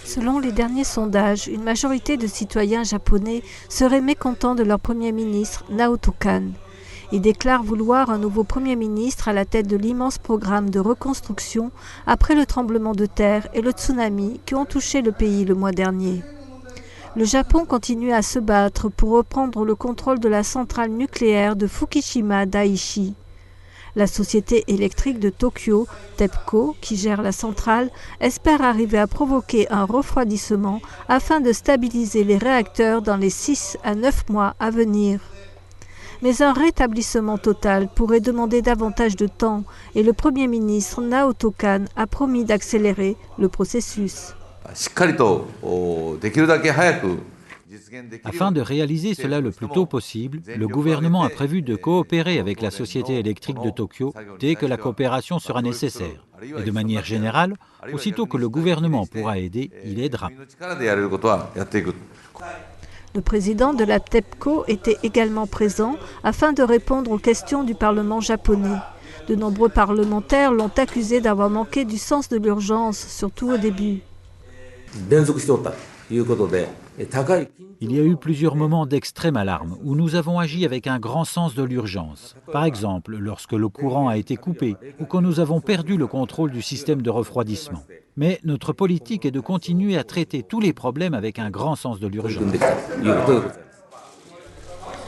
Selon les derniers sondages, une majorité de citoyens japonais seraient mécontents de leur Premier ministre, Naoto Kan. Ils déclarent vouloir un nouveau Premier ministre à la tête de l'immense programme de reconstruction après le tremblement de terre et le tsunami qui ont touché le pays le mois dernier. Le Japon continue à se battre pour reprendre le contrôle de la centrale nucléaire de Fukushima Daiichi. La société électrique de Tokyo, TEPCO, qui gère la centrale, espère arriver à provoquer un refroidissement afin de stabiliser les réacteurs dans les 6 à 9 mois à venir. Mais un rétablissement total pourrait demander davantage de temps et le Premier ministre Naoto Kan a promis d'accélérer le processus. Afin de réaliser cela le plus tôt possible, le gouvernement a prévu de coopérer avec la société électrique de Tokyo dès que la coopération sera nécessaire. Et de manière générale, aussitôt que le gouvernement pourra aider, il aidera. Le président de la TEPCO était également présent afin de répondre aux questions du Parlement japonais. De nombreux parlementaires l'ont accusé d'avoir manqué du sens de l'urgence, surtout au début. Il y a eu plusieurs moments d'extrême alarme où nous avons agi avec un grand sens de l'urgence. Par exemple, lorsque le courant a été coupé ou quand nous avons perdu le contrôle du système de refroidissement. Mais notre politique est de continuer à traiter tous les problèmes avec un grand sens de l'urgence.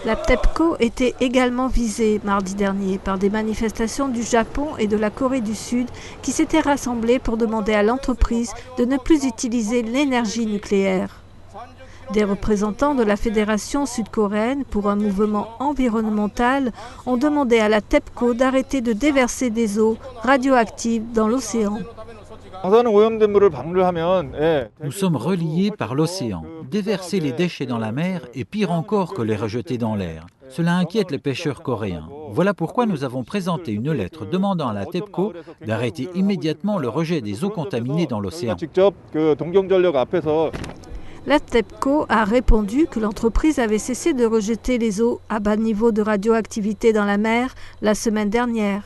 La TEPCO était également visée mardi dernier par des manifestations du Japon et de la Corée du Sud qui s'étaient rassemblées pour demander à l'entreprise de ne plus utiliser l'énergie nucléaire. Des représentants de la Fédération sud-coréenne pour un mouvement environnemental ont demandé à la TEPCO d'arrêter de déverser des eaux radioactives dans l'océan. Nous sommes reliés par l'océan. Déverser les déchets dans la mer est pire encore que les rejeter dans l'air. Cela inquiète les pêcheurs coréens. Voilà pourquoi nous avons présenté une lettre demandant à la TEPCO d'arrêter immédiatement le rejet des eaux contaminées dans l'océan. La TEPCO a répondu que l'entreprise avait cessé de rejeter les eaux à bas niveau de radioactivité dans la mer la semaine dernière.